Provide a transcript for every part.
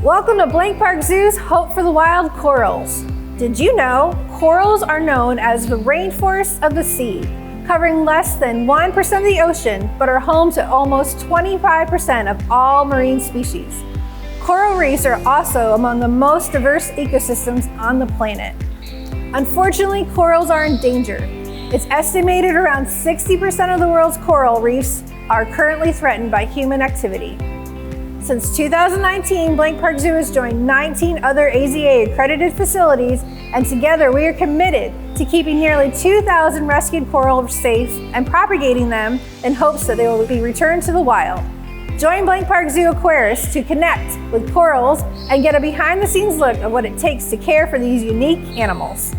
Welcome to Blank Park Zoo's Hope for the Wild Corals. Did you know corals are known as the rainforests of the sea, covering less than 1% of the ocean, but are home to almost 25% of all marine species. Coral reefs are also among the most diverse ecosystems on the planet. Unfortunately, corals are in danger. It's estimated around 60% of the world's coral reefs are currently threatened by human activity. Since 2019, Blank Park Zoo has joined 19 other AZA accredited facilities, and together we are committed to keeping nearly 2,000 rescued corals safe and propagating them in hopes that they will be returned to the wild. Join Blank Park Zoo Aquarius to connect with corals and get a behind-the-scenes look at what it takes to care for these unique animals.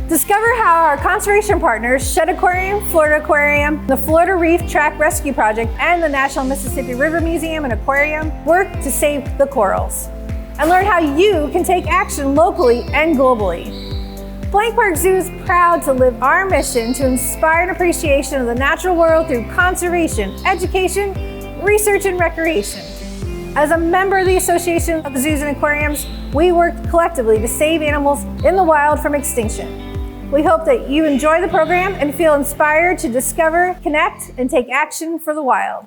Discover how our conservation partners, Shed Aquarium, Florida Aquarium, the Florida Reef Track Rescue Project, and the National Mississippi River Museum and Aquarium work to save the corals. And learn how you can take action locally and globally. Blank Park Zoo is proud to live our mission to inspire an appreciation of the natural world through conservation, education, research, and recreation. As a member of the Association of Zoos and Aquariums, we work collectively to save animals in the wild from extinction. We hope that you enjoy the program and feel inspired to discover, connect, and take action for the wild.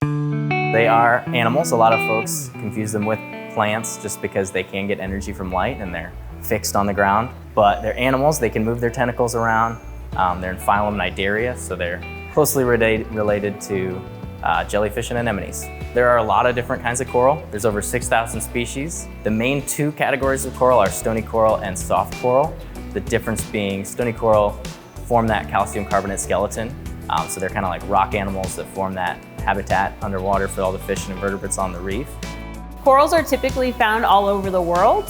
They are animals. A lot of folks confuse them with plants just because they can get energy from light and they're fixed on the ground. But they're animals. They can move their tentacles around. They're in phylum Cnidaria, so they're closely related to jellyfish and anemones. There are a lot of different kinds of coral. There's over 6,000 species. The main two categories of coral are stony coral and soft coral. The difference being stony coral form that calcium carbonate skeleton. So they're kind of like rock animals that form that habitat underwater for all the fish and invertebrates on the reef. Corals are typically found all over the world,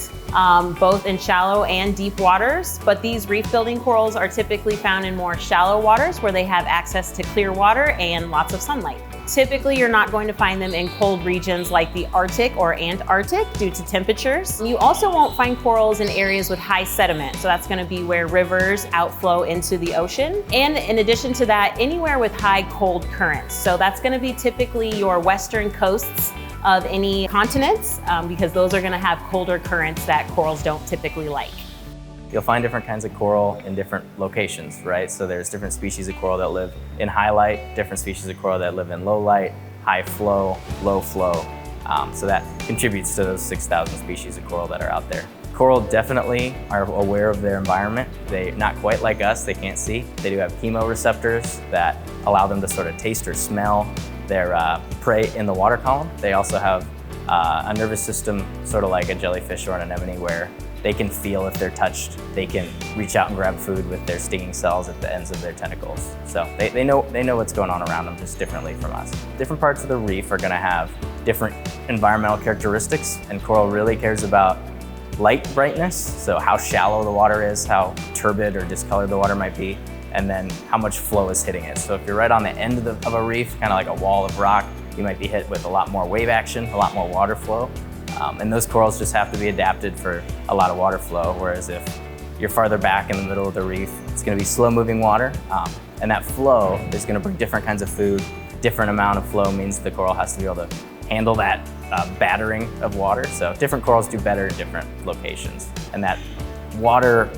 both in shallow and deep waters, but these reef building corals are typically found in more shallow waters where they have access to clear water and lots of sunlight. Typically, you're not going to find them in cold regions like the Arctic or Antarctic due to temperatures. You also won't find corals in areas with high sediment, so that's going to be where rivers outflow into the ocean. And in addition to that, anywhere with high cold currents. So that's going to be typically your western coasts of any continents, because those are going to have colder currents that corals don't typically like. You'll find different kinds of coral in different locations, right? So there's different species of coral that live in high light, different species of coral that live in low light, high flow, low flow. So that contributes to those 6,000 species of coral that are out there. Coral definitely are aware of their environment. They're not quite like us, they can't see. They do have chemoreceptors that allow them to sort of taste or smell their prey in the water column. They also have a nervous system sort of like a jellyfish or an anemone where they can feel if they're touched. They can reach out and grab food with their stinging cells at the ends of their tentacles. So they know what's going on around them just differently from us. Different parts of the reef are gonna have different environmental characteristics, and coral really cares about light brightness, so how shallow the water is, how turbid or discolored the water might be, and then how much flow is hitting it. So if you're right on the end of a reef, kind of like a wall of rock, you might be hit with a lot more wave action, a lot more water flow. And those corals just have to be adapted for a lot of water flow, whereas if you're farther back in the middle of the reef, it's gonna be slow moving water, and that flow is gonna bring different kinds of food. Different amount of flow means the coral has to be able to handle that battering of water. So different corals do better in different locations. And that water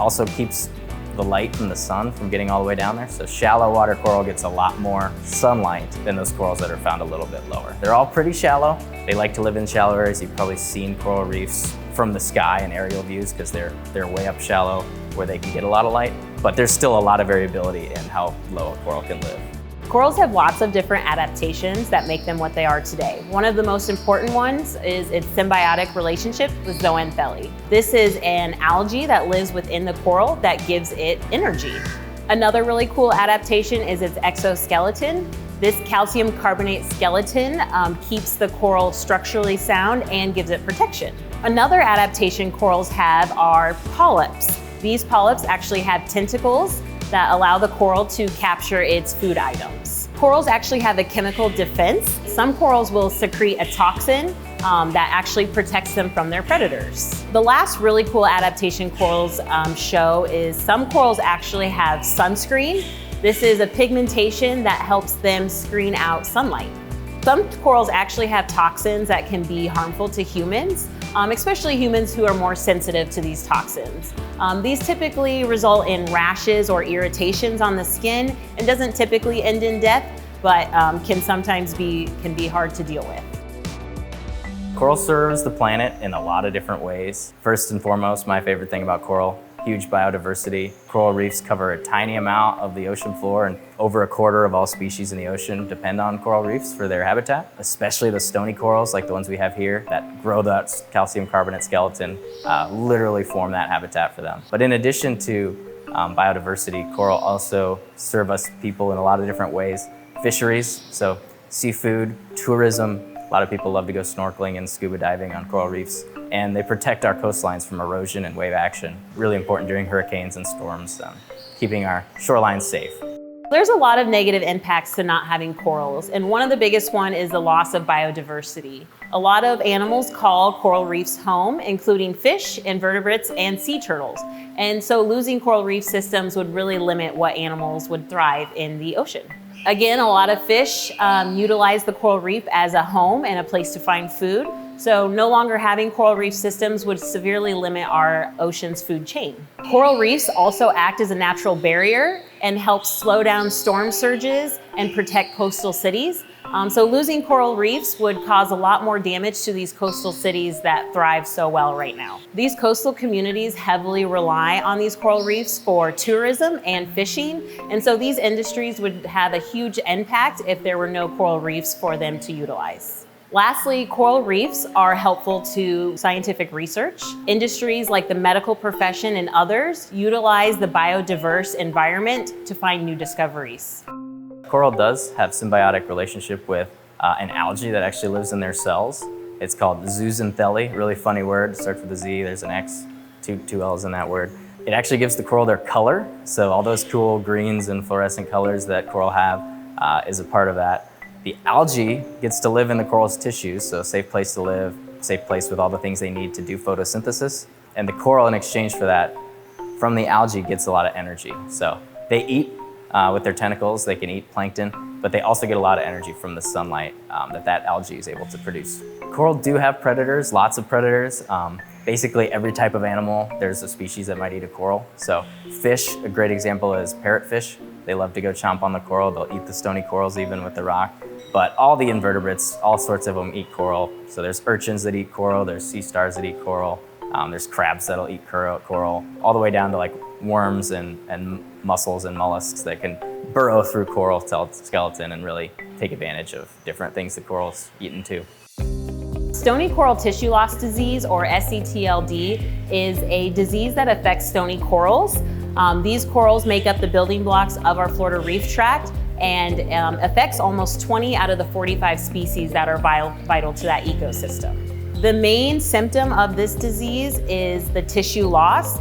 also keeps the light from the sun from getting all the way down there. So shallow water coral gets a lot more sunlight than those corals that are found a little bit lower. They're all pretty shallow. They like to live in shallow areas. You've probably seen coral reefs from the sky in aerial views because they're way up shallow where they can get a lot of light. But there's still a lot of variability in how low a coral can live. Corals have lots of different adaptations that make them what they are today. One of the most important ones is its symbiotic relationship with zooxanthellae. This is an algae that lives within the coral that gives it energy. Another really cool adaptation is its exoskeleton. This calcium carbonate skeleton keeps the coral structurally sound and gives it protection. Another adaptation corals have are polyps. These polyps actually have tentacles that allow the coral to capture its food items. Corals actually have a chemical defense. Some corals will secrete a toxin that actually protects them from their predators. The last really cool adaptation corals show is some corals actually have sunscreen. This is a pigmentation that helps them screen out sunlight. Some corals actually have toxins that can be harmful to humans, especially humans who are more sensitive to these toxins. These typically result in rashes or irritations on the skin and doesn't typically end in death, but can sometimes be hard to deal with. Coral serves the planet in a lot of different ways. First and foremost, my favorite thing about coral, huge biodiversity. Coral reefs cover a tiny amount of the ocean floor, and over a quarter of all species in the ocean depend on coral reefs for their habitat, especially the stony corals like the ones we have here that grow that calcium carbonate skeleton, literally form that habitat for them. But in addition to biodiversity, coral also serve us people in a lot of different ways. Fisheries, so seafood, tourism. A lot of people love to go snorkeling and scuba diving on coral reefs, and they protect our coastlines from erosion and wave action. Really important during hurricanes and storms, keeping our shorelines safe. There's a lot of negative impacts to not having corals, and one of the biggest one is the loss of biodiversity. A lot of animals call coral reefs home, including fish, invertebrates, and sea turtles. And so losing coral reef systems would really limit what animals would thrive in the ocean. Again, a lot of fish utilize the coral reef as a home and a place to find food. So no longer having coral reef systems would severely limit our ocean's food chain. Coral reefs also act as a natural barrier and help slow down storm surges and protect coastal cities. So losing coral reefs would cause a lot more damage to these coastal cities that thrive so well right now. These coastal communities heavily rely on these coral reefs for tourism and fishing, and so these industries would have a huge impact if there were no coral reefs for them to utilize. Lastly, coral reefs are helpful to scientific research. Industries like the medical profession and others utilize the biodiverse environment to find new discoveries. Coral does have symbiotic relationship with an algae that actually lives in their cells. It's called zooxanthellae, really funny word, starts with a Z, there's an X, two L's in that word. It actually gives the coral their color, so all those cool greens and fluorescent colors that coral have is a part of that. The algae gets to live in the coral's tissues, so a safe place to live, safe place with all the things they need to do photosynthesis. And the coral, in exchange for that, from the algae gets a lot of energy. So they eat with their tentacles, they can eat plankton, but they also get a lot of energy from the sunlight that algae is able to produce. Coral do have predators, lots of predators. Basically every type of animal, there's a species that might eat a coral. So fish, a great example is parrotfish. They love to go chomp on the coral. They'll eat the stony corals even with the rock. But all the invertebrates, all sorts of them eat coral. So there's urchins that eat coral, there's sea stars that eat coral, there's crabs that'll eat coral, all the way down to like worms and mussels and mollusks that can burrow through coral skeleton and really take advantage of different things the coral's eaten too. Stony coral tissue loss disease, or SCTLD, is a disease that affects stony corals. These corals make up the building blocks of our Florida reef tract and affects almost 20 out of the 45 species that are vital to that ecosystem. The main symptom of this disease is the tissue loss.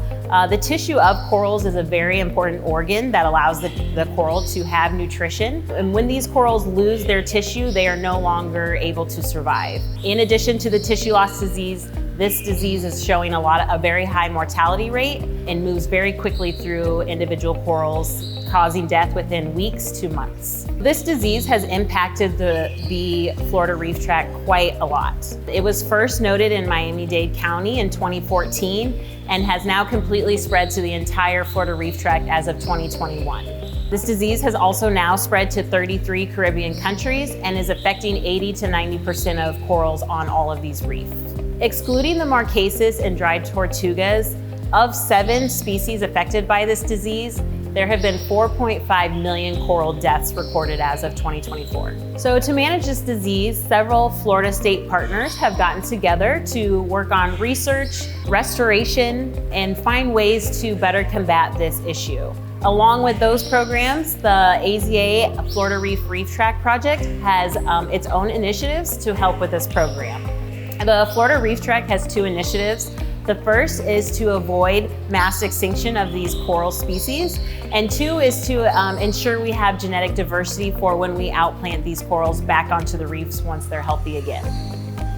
The tissue of corals is a very important organ that allows the coral to have nutrition. And when these corals lose their tissue, they are no longer able to survive. In addition to the tissue loss disease, this disease is showing a very high mortality rate and moves very quickly through individual corals, causing death within weeks to months. This disease has impacted the Florida reef tract quite a lot. It was first noted in Miami-Dade County in 2014 and has now completely spread to the entire Florida reef tract as of 2021. This disease has also now spread to 33 Caribbean countries and is affecting 80 to 90% of corals on all of these reefs. Excluding the marcasis and dried tortugas, of 7 species affected by this disease, there have been 4.5 million coral deaths recorded as of 2024. So to manage this disease, several Florida state partners have gotten together to work on research, restoration, and find ways to better combat this issue. Along with those programs, the AZA Florida Reef Tract Project has its own initiatives to help with this program. The Florida Reef Tract has 2 initiatives. The first is to avoid mass extinction of these coral species, and 2 is to ensure we have genetic diversity for when we outplant these corals back onto the reefs once they're healthy again.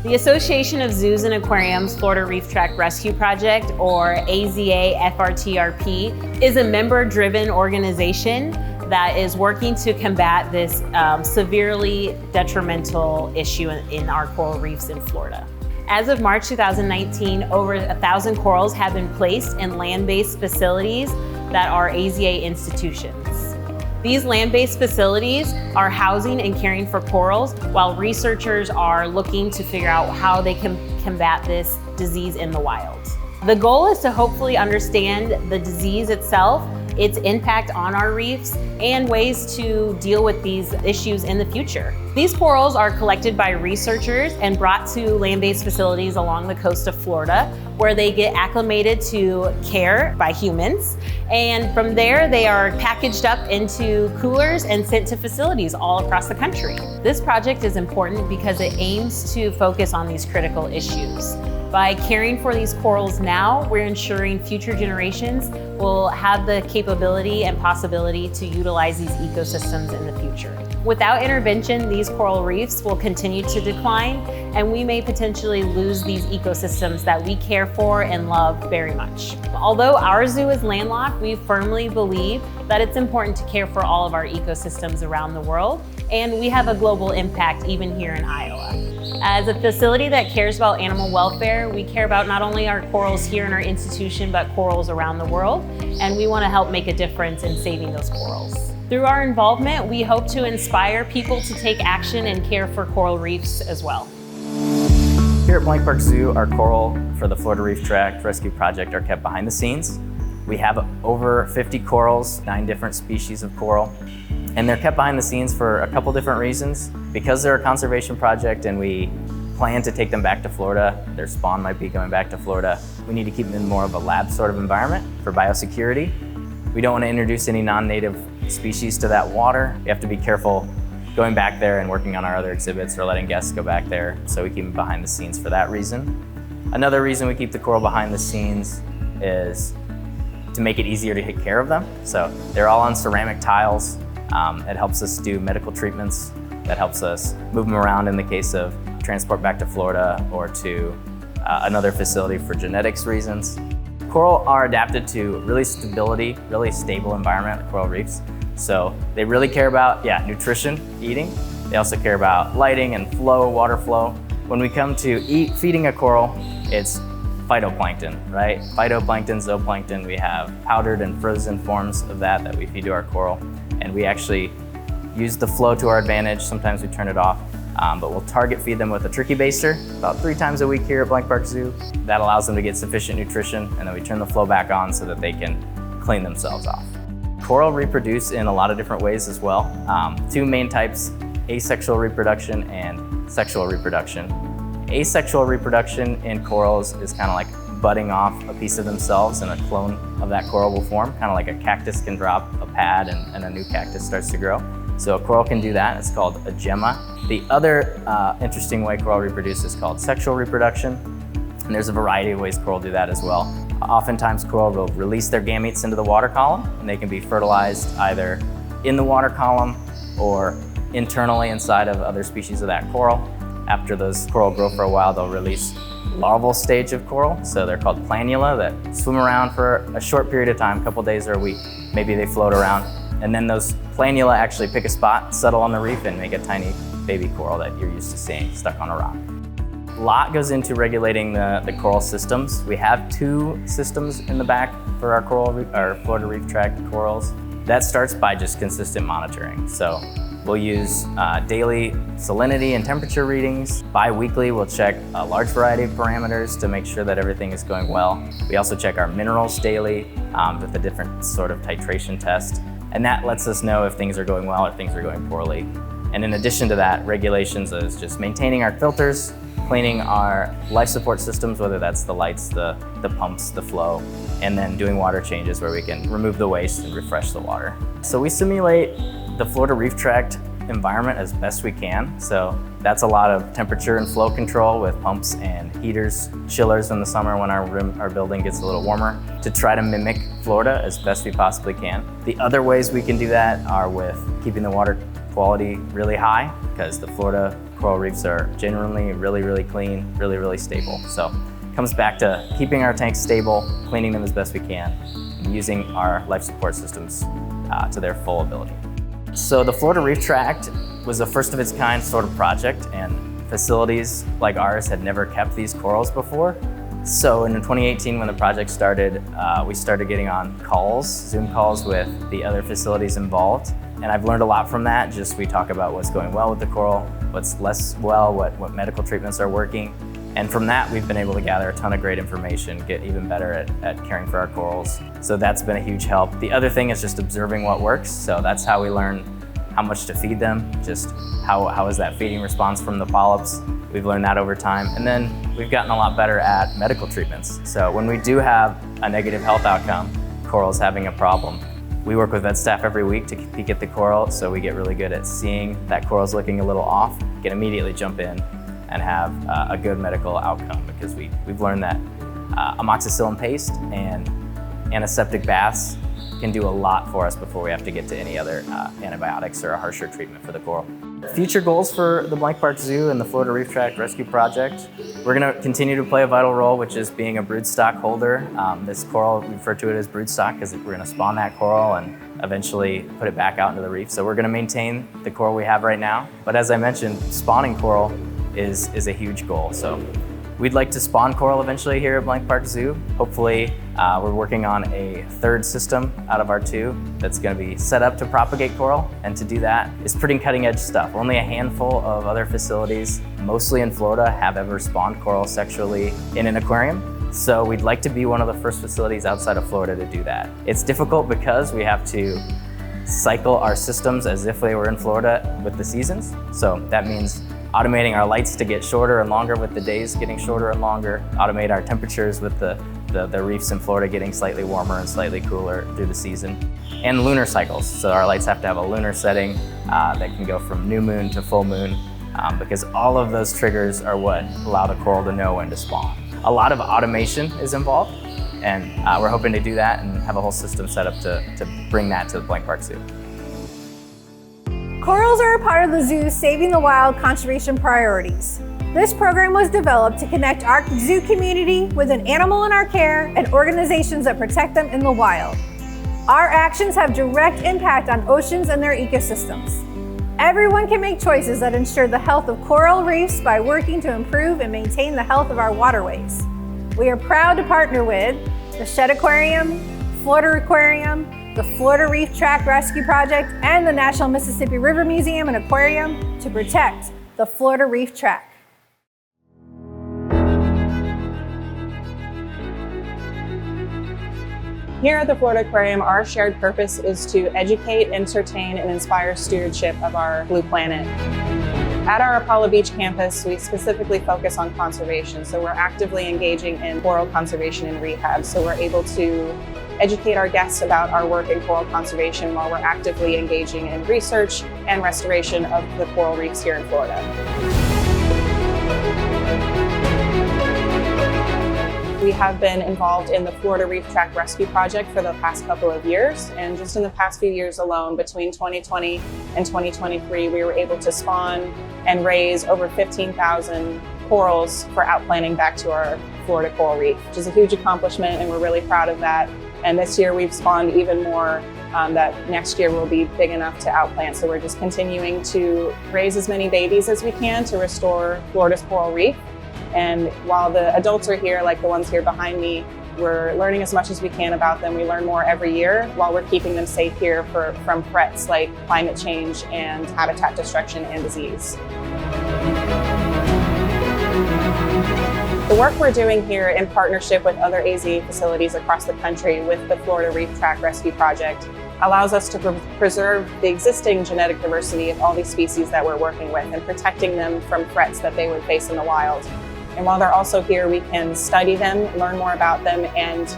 The Association of Zoos and Aquariums Florida Reef Tract Rescue Project, or AZA FRTRP, is a member-driven organization that is working to combat this severely detrimental issue in our coral reefs in Florida. As of March 2019, over 1,000 corals have been placed in land-based facilities that are AZA institutions. These land-based facilities are housing and caring for corals while researchers are looking to figure out how they can combat this disease in the wild. The goal is to hopefully understand the disease itself, its impact on our reefs, and ways to deal with these issues in the future. These corals are collected by researchers and brought to land-based facilities along the coast of Florida, where they get acclimated to care by humans. And from there, they are packaged up into coolers and sent to facilities all across the country. This project is important because it aims to focus on these critical issues. By caring for these corals now, we're ensuring future generations will have the capability and possibility to utilize these ecosystems in the future. Without intervention, these coral reefs will continue to decline, and we may potentially lose these ecosystems that we care for and love very much. Although our zoo is landlocked, we firmly believe that it's important to care for all of our ecosystems around the world, and we have a global impact even here in Iowa. As a facility that cares about animal welfare, we care about not only our corals here in our institution, but corals around the world, and we want to help make a difference in saving those corals. Through our involvement, we hope to inspire people to take action and care for coral reefs as well. Here at Blank Park Zoo, our coral for the Florida Reef Tract Rescue Project are kept behind the scenes. We have over 50 corals, 9 different species of coral, and they're kept behind the scenes for a couple different reasons. Because they're a conservation project and we plan to take them back to Florida, their spawn might be going back to Florida, we need to keep them in more of a lab sort of environment for biosecurity. We don't want to introduce any non-native species to that water. We have to be careful going back there and working on our other exhibits or letting guests go back there, so we keep them behind the scenes for that reason. Another reason we keep the coral behind the scenes is to make it easier to take care of them. So they're all on ceramic tiles. It helps us do medical treatments. That helps us move them around in the case of transport back to Florida or to another facility for genetics reasons. Coral are adapted to really stable environment, coral reefs. So they really care about, nutrition, eating. They also care about lighting and flow, water flow. When we come to feeding a coral, it's phytoplankton, right? Phytoplankton, zooplankton, we have powdered and frozen forms of that we feed to our coral. And we actually use the flow to our advantage. Sometimes we turn it off, but we'll target feed them with a turkey baster about 3 times a week here at Blank Park Zoo. That allows them to get sufficient nutrition, and then we turn the flow back on so that they can clean themselves off. Coral reproduce in a lot of different ways as well. 2 main types, asexual reproduction and sexual reproduction. Asexual reproduction in corals is kind of like budding off a piece of themselves and a clone of that coral will form, kind of like a cactus can drop a pad and a new cactus starts to grow. So a coral can do that, it's called a gemma. The other interesting way coral reproduce is called sexual reproduction, and there's a variety of ways coral do that as well. Oftentimes coral will release their gametes into the water column, and they can be fertilized either in the water column or internally inside of other species of that coral. After those coral grow for a while, they'll release larval stage of coral, so they're called planula, that swim around for a short period of time, a couple days or a week. Maybe they float around, and then those planula actually pick a spot, settle on the reef, and make a tiny baby coral that you're used to seeing stuck on a rock. A lot goes into regulating the coral systems. We have 2 systems in the back for our Florida Reef Tract corals. That starts by just consistent monitoring. So we'll use daily salinity and temperature readings. Bi-weekly, we'll check a large variety of parameters to make sure that everything is going well. We also check our minerals daily with a different sort of titration test. And that lets us know if things are going well or things are going poorly. And in addition to that, regulations is just maintaining our filters, cleaning our life support systems, whether that's the lights, the pumps, the flow, and then doing water changes where we can remove the waste and refresh the water. So we simulate the Florida Reef Tract environment as best we can. So that's a lot of temperature and flow control with pumps and heaters, chillers in the summer when our building gets a little warmer, to try to mimic Florida as best we possibly can. The other ways we can do that are with keeping the water quality really high, because the Florida coral reefs are generally really clean, really stable. So it comes back to keeping our tanks stable, cleaning them as best we can, and using our life support systems to their full ability. So the Florida Reef Tract was a first of its kind sort of project, and facilities like ours had never kept these corals before. So in 2018, when the project started, we started getting on calls, Zoom calls with the other facilities involved. And I've learned a lot from that. Just we talk about what's going well with the coral, what's less well, what medical treatments are working. And from that, we've been able to gather a ton of great information, get even better at caring for our corals. So that's been a huge help. The other thing is just observing what works. So that's how we learn how much to feed them, just how is that feeding response from the polyps. We've learned that over time. And then we've gotten a lot better at medical treatments. So when we do have a negative health outcome, coral's having a problem, we work with vet staff every week to peek at the coral, so we get really good at seeing that coral's looking a little off, can immediately jump in and have a good medical outcome, because we've learned that amoxicillin paste and antiseptic baths can do a lot for us before we have to get to any other antibiotics or a harsher treatment for the coral. Future goals for the Blank Park Zoo and the Florida Reef Tract Rescue Project: we're going to continue to play a vital role, which is being a broodstock holder. This coral, we refer to it as broodstock because we're going to spawn that coral and eventually put it back out into the reef. So we're going to maintain the coral we have right now. But as I mentioned, spawning coral is a huge goal. So we'd like to spawn coral eventually here at Blank Park Zoo. Hopefully, we're working on a third system out of our 2 that's going to be set up to propagate coral. And to do that is pretty cutting edge stuff. Only a handful of other facilities, mostly in Florida, have ever spawned coral sexually in an aquarium. So we'd like to be one of the first facilities outside of Florida to do that. It's difficult because we have to cycle our systems as if they were in Florida with the seasons. So that means automating our lights to get shorter and longer with the days getting shorter and longer, automate our temperatures with the reefs in Florida getting slightly warmer and slightly cooler through the season, and lunar cycles. So our lights have to have a lunar setting that can go from new moon to full moon, because all of those triggers are what allow the coral to know when to spawn. A lot of automation is involved, and we're hoping to do that and have a whole system set up to bring that to the Blank Park Zoo. Corals are a part of the zoo's Saving the Wild conservation priorities. This program was developed to connect our zoo community with an animal in our care and organizations that protect them in the wild. Our actions have direct impact on oceans and their ecosystems. Everyone can make choices that ensure the health of coral reefs by working to improve and maintain the health of our waterways. We are proud to partner with the Shed Aquarium, Florida Aquarium, the Florida Reef Tract Rescue Project, and the National Mississippi River Museum and Aquarium to protect the Florida Reef Tract. Here at the Florida Aquarium, our shared purpose is to educate, entertain, and inspire stewardship of our blue planet. At our Apollo Beach campus, we specifically focus on conservation, so we're actively engaging in coral conservation and rehab, so we're able to educate our guests about our work in coral conservation while we're actively engaging in research and restoration of the coral reefs here in Florida. We have been involved in the Florida Reef Tract Rescue Project for the past couple of years, and just in the past few years alone, between 2020 and 2023, we were able to spawn and raise over 15,000 corals for outplanting back to our Florida coral reef, which is a huge accomplishment, and we're really proud of that. And this year we've spawned even more that next year will be big enough to outplant. So we're just continuing to raise as many babies as we can to restore Florida's coral reef. And while the adults are here, like the ones here behind me, we're learning as much as we can about them. We learn more every year while we're keeping them safe here from threats like climate change and habitat destruction and disease. The work we're doing here in partnership with other AZ facilities across the country with the Florida Reef Tract Rescue Project allows us to preserve the existing genetic diversity of all these species that we're working with and protecting them from threats that they would face in the wild. And while they're also here, we can study them, learn more about them, and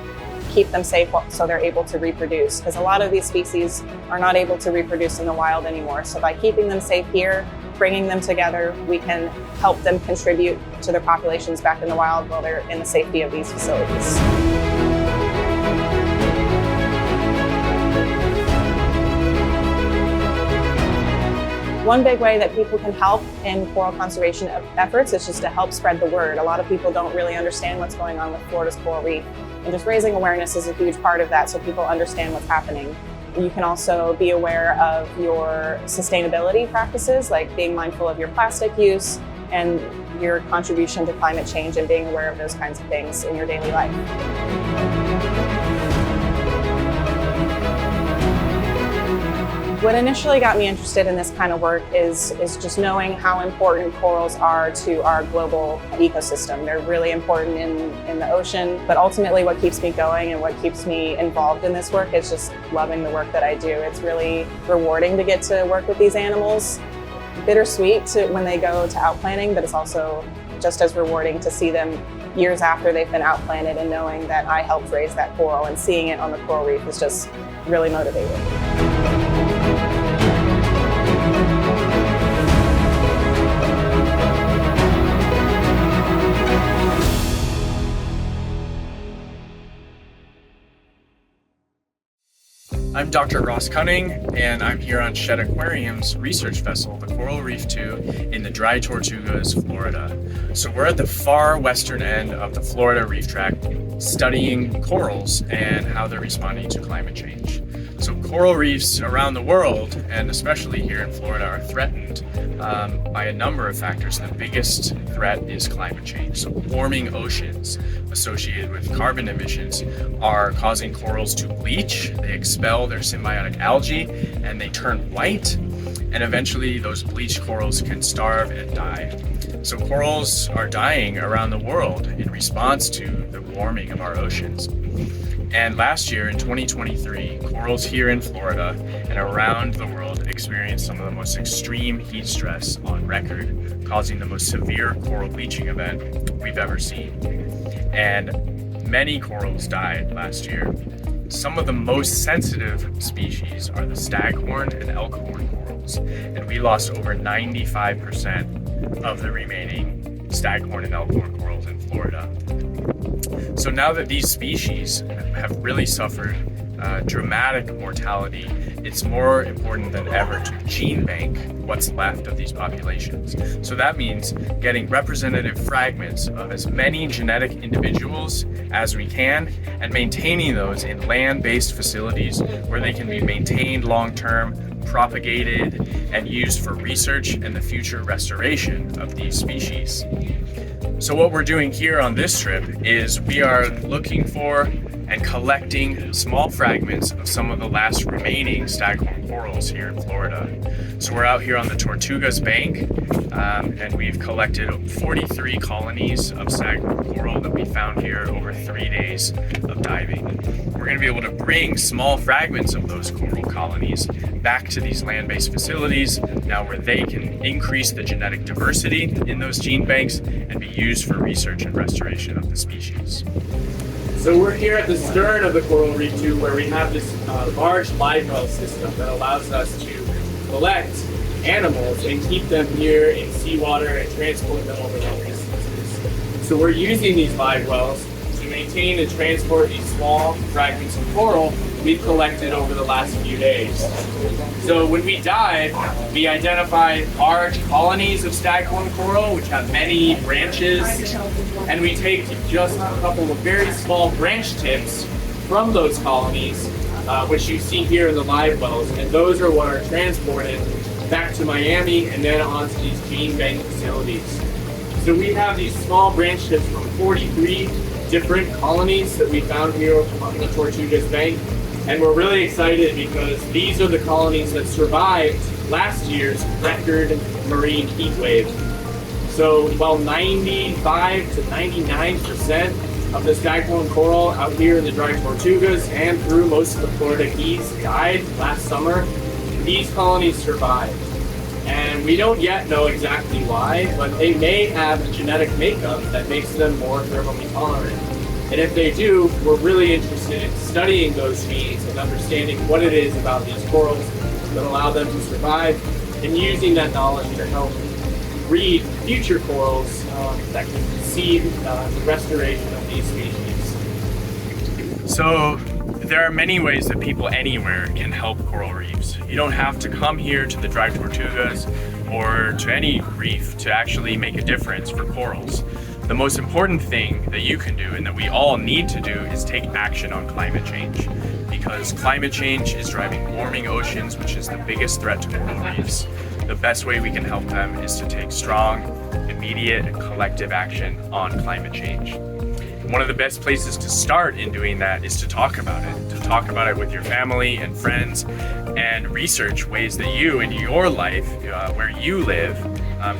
keep them safe so they're able to reproduce. Because a lot of these species are not able to reproduce in the wild anymore. So by keeping them safe here, bringing them together, we can help them contribute to their populations back in the wild while they're in the safety of these facilities. One big way that people can help in coral conservation efforts is just to help spread the word. A lot of people don't really understand what's going on with Florida's coral reef, and just raising awareness is a huge part of that so people understand what's happening. You can also be aware of your sustainability practices, like being mindful of your plastic use and your contribution to climate change, and being aware of those kinds of things in your daily life. What initially got me interested in this kind of work is just knowing how important corals are to our global ecosystem. They're really important in the ocean, but ultimately what keeps me going and what keeps me involved in this work is just loving the work that I do. It's really rewarding to get to work with these animals. Bittersweet when they go to outplanting, but it's also just as rewarding to see them years after they've been outplanted and knowing that I helped raise that coral, and seeing it on the coral reef is just really motivating. I'm Dr. Ross Cunning, and I'm here on Shed Aquarium's research vessel, the Coral Reef 2, in the Dry Tortugas, Florida. So we're at the far western end of the Florida Reef Tract, studying corals and how they're responding to climate change. So coral reefs around the world, and especially here in Florida, are threatened by a number of factors. The biggest threat is climate change. So warming oceans associated with carbon emissions are causing corals to bleach. They expel their symbiotic algae and they turn white, and eventually those bleached corals can starve and die. So corals are dying around the world in response to the warming of our oceans. And last year in 2023, corals here in Florida and around the world experienced some of the most extreme heat stress on record, causing the most severe coral bleaching event we've ever seen. And many corals died last year. Some of the most sensitive species are the staghorn and elkhorn corals, and we lost over 95% of the remaining staghorn and elkhorn corals in Florida. So now that these species have really suffered dramatic mortality, it's more important than ever to gene bank what's left of these populations. So that means getting representative fragments of as many genetic individuals as we can and maintaining those in land-based facilities where they can be maintained long-term, propagated, and used for research and the future restoration of these species. So what we're doing here on this trip is we are looking for and collecting small fragments of some of the last remaining staghorn corals here in Florida. So we're out here on the Tortugas Bank, and we've collected 43 colonies of staghorn coral that we found here over 3 days of diving. We're going to be able to bring small fragments of those coral colonies back to these land-based facilities now, where they can increase the genetic diversity in those gene banks and be used for research and restoration of the species. So we're here at the stern of the Coral Reef 2, where we have this large live well system that allows us to collect animals and keep them here in seawater and transport them over long distances. So we're using these live wells to maintain and transport these small fragments of coral we've collected over the last few days. So when we dive, we identify large colonies of staghorn coral, which have many branches, and we take just a couple of very small branch tips from those colonies, which you see here in the live wells, and those are what are transported back to Miami and then onto these gene bank facilities. So we have these small branch tips from 43 different colonies that we found here on the Tortugas Bank. And we're really excited because these are the colonies that survived last year's record marine heat wave. So while 95 to 99% of the staghorn coral out here in the Dry Tortugas and through most of the Florida Keys died last summer, these colonies survived. And we don't yet know exactly why, but they may have a genetic makeup that makes them more thermally tolerant. And if they do, we're really interested in studying those genes and understanding what it is about these corals that allow them to survive, and using that knowledge to help breed future corals that can conceive the restoration of these species. So There are many ways that people anywhere can help coral reefs. You don't have to come here to the Dry Tortugas or to any reef to actually make a difference for corals. The most important thing that you can do and that we all need to do is take action on climate change, because climate change is driving warming oceans, which is the biggest threat to coral reefs. The best way we can help them is to take strong, immediate, and collective action on climate change. One of the best places to start in doing that is to talk about it with your family and friends, and research ways that you in your life, where you live,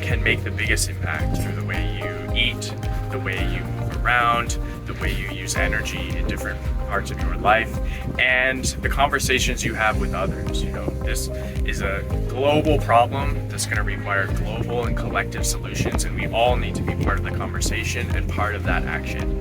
can make the biggest impact through the way you eat, the way you move around, the way you use energy in different parts of your life, and the conversations you have with others. You know, this is a global problem that's going to require global and collective solutions, and we all need to be part of the conversation and part of that action.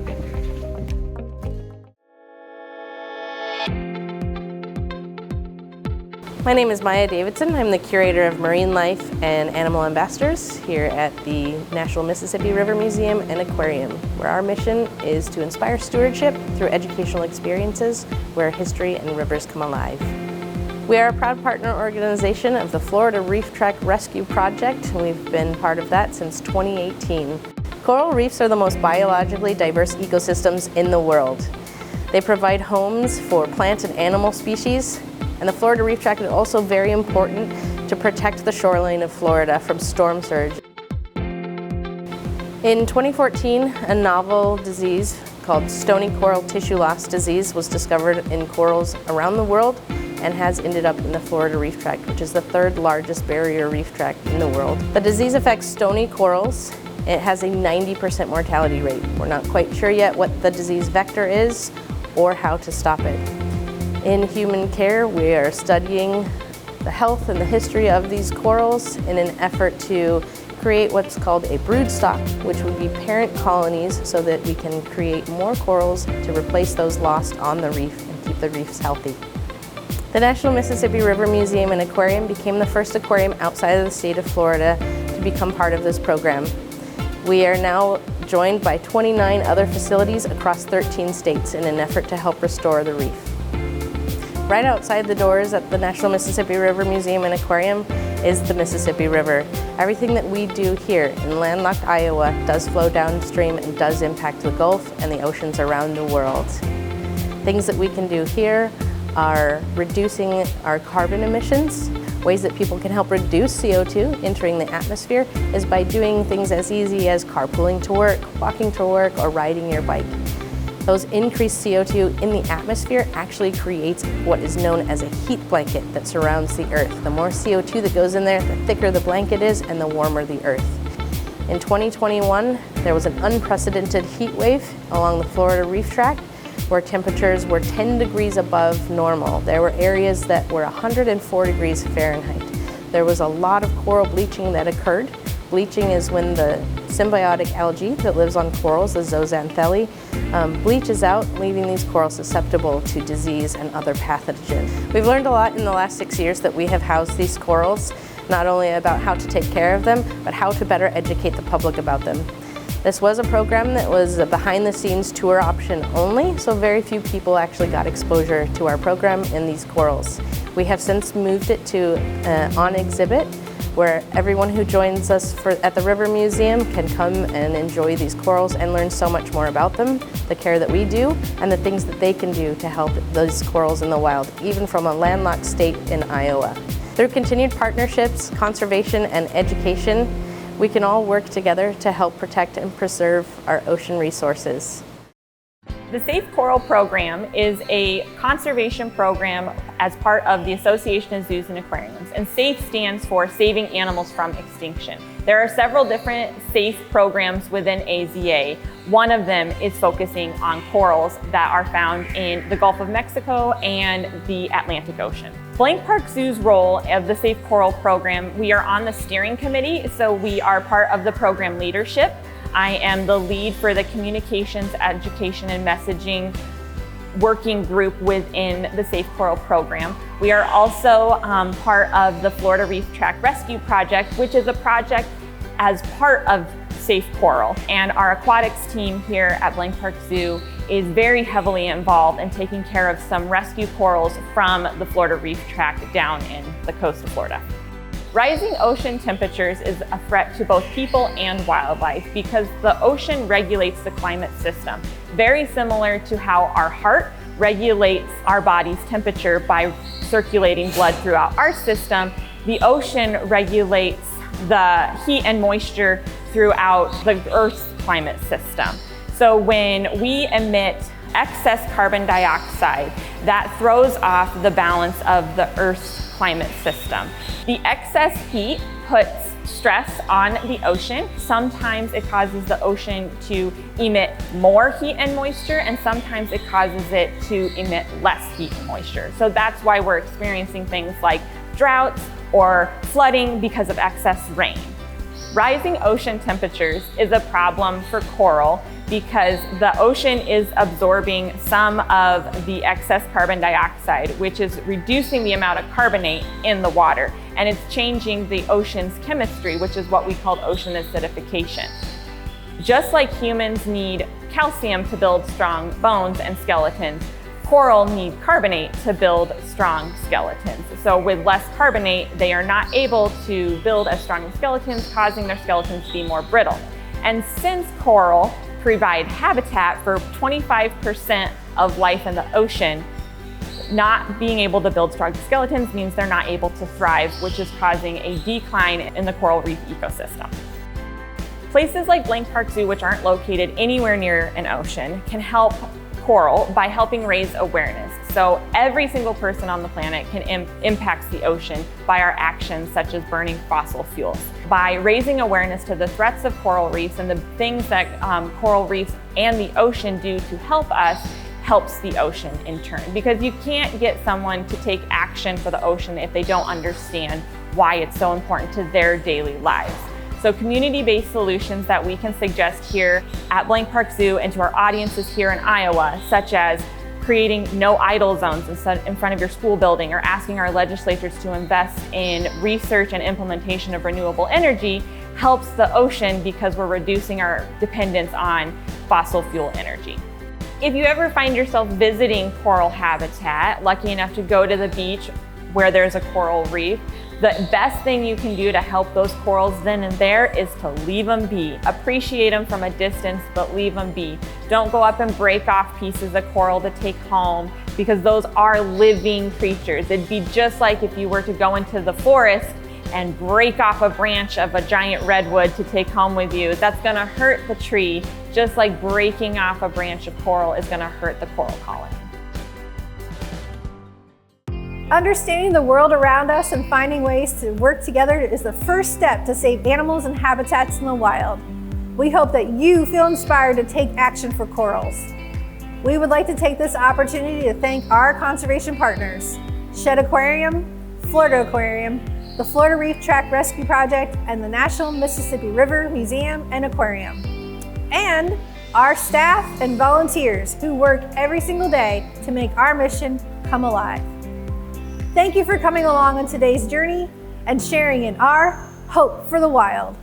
My name is Maya Davidson. I'm the curator of marine life and animal ambassadors here at the National Mississippi River Museum and Aquarium, where our mission is to inspire stewardship through educational experiences where history and rivers come alive. We are a proud partner organization of the Florida Reef Track Rescue Project, and we've been part of that since 2018. Coral reefs are the most biologically diverse ecosystems in the world. They provide homes for plant and animal species, and the Florida Reef Track is also very important to protect the shoreline of Florida from storm surge. In 2014, a novel disease called stony coral tissue loss disease was discovered in corals around the world and has ended up in the Florida Reef Tract, which is the third largest barrier reef tract in the world. The disease affects stony corals. It has a 90% mortality rate. We're not quite sure yet what the disease vector is or how to stop it. In human care, we are studying the health and the history of these corals in an effort to create what's called a brood stock, which would be parent colonies, so that we can create more corals to replace those lost on the reef and keep the reefs healthy. The National Mississippi River Museum and Aquarium became the first aquarium outside of the state of Florida to become part of this program. We are now joined by 29 other facilities across 13 states in an effort to help restore the reef. Right outside the doors at the National Mississippi River Museum and Aquarium is the Mississippi River. Everything that we do here in landlocked Iowa does flow downstream and does impact the Gulf and the oceans around the world. Things that we can do here are reducing our carbon emissions. Ways that people can help reduce CO2 entering the atmosphere is by doing things as easy as carpooling to work, walking to work, or riding your bike. Those increased CO2 in the atmosphere actually creates what is known as a heat blanket that surrounds the Earth. The more CO2 that goes in there, the thicker the blanket is and the warmer the Earth. In 2021, there was an unprecedented heat wave along the Florida Reef Tract where temperatures were 10 degrees above normal. There were areas that were 104 degrees Fahrenheit. There was a lot of coral bleaching that occurred. Bleaching is when the symbiotic algae that lives on corals, the zooxanthellae, bleaches out, leaving these corals susceptible to disease and other pathogens. We've learned a lot in the last 6 years that we have housed these corals, not only about how to take care of them, but how to better educate the public about them. This was a program that was a behind-the-scenes tour option only, so very few people actually got exposure to our program and these corals. We have since moved it to on exhibit, where everyone who joins us at the River Museum can come and enjoy these corals and learn so much more about them, the care that we do, and the things that they can do to help those corals in the wild, even from a landlocked state in Iowa. Through continued partnerships, conservation, and education, we can all work together to help protect and preserve our ocean resources. The Safe Coral Program is a conservation program as part of the Association of Zoos and Aquariums, and SAFE stands for Saving Animals from Extinction. There are several different SAFE programs within AZA. One of them is focusing on corals that are found in the Gulf of Mexico and the Atlantic Ocean. Blank Park Zoo's role of the Safe Coral Program, we are on the steering committee, so we are part of the program leadership. I am the lead for the communications, education, and messaging working group within the Safe Coral Program. We are also part of the Florida Reef Track Rescue Project, which is a project as part of Safe Coral. And our aquatics team here at Blank Park Zoo is very heavily involved in taking care of some rescue corals from the Florida Reef Tract down in the coast of Florida. Rising ocean temperatures is a threat to both people and wildlife because the ocean regulates the climate system, very similar to how our heart regulates our body's temperature by circulating blood throughout our system. The ocean regulates the heat and moisture throughout the Earth's climate system. So when we emit excess carbon dioxide, that throws off the balance of the Earth's climate system. The excess heat puts stress on the ocean. Sometimes it causes the ocean to emit more heat and moisture, and sometimes it causes it to emit less heat and moisture. So that's why we're experiencing things like droughts or flooding because of excess rain. Rising ocean temperatures is a problem for coral because the ocean is absorbing some of the excess carbon dioxide, which is reducing the amount of carbonate in the water. And it's changing the ocean's chemistry, which is what we call ocean acidification. Just like humans need calcium to build strong bones and skeletons, coral need carbonate to build strong skeletons. So with less carbonate, they are not able to build as strong skeletons, causing their skeletons to be more brittle. And since coral provide habitat for 25% of life in the ocean, not being able to build strong skeletons means they're not able to thrive, which is causing a decline in the coral reef ecosystem. Places like Blank Park Zoo, which aren't located anywhere near an ocean, can help coral by helping raise awareness. So every single person on the planet can impact the ocean by our actions such as burning fossil fuels. By raising awareness to the threats of coral reefs and the things that coral reefs and the ocean do to help us, helps the ocean in turn. Because you can't get someone to take action for the ocean if they don't understand why it's so important to their daily lives. So community-based solutions that we can suggest here at Blank Park Zoo and to our audiences here in Iowa, such as creating no idle zones in front of your school building, or asking our legislators to invest in research and implementation of renewable energy, helps the ocean because we're reducing our dependence on fossil fuel energy. If you ever find yourself visiting coral habitat, lucky enough to go to the beach where there's a coral reef, the best thing you can do to help those corals then and there is to leave them be. Appreciate them from a distance, but leave them be. Don't go up and break off pieces of coral to take home, because those are living creatures. It'd be just like if you were to go into the forest and break off a branch of a giant redwood to take home with you. That's gonna hurt the tree, just like breaking off a branch of coral is gonna hurt the coral colony. Understanding the world around us and finding ways to work together is the first step to save animals and habitats in the wild. We hope that you feel inspired to take action for corals. We would like to take this opportunity to thank our conservation partners, Shedd Aquarium, Florida Aquarium, the Florida Reef Tract Rescue Project, and the National Mississippi River Museum and Aquarium. And our staff and volunteers who work every single day to make our mission come alive. Thank you for coming along on today's journey and sharing in our hope for the wild.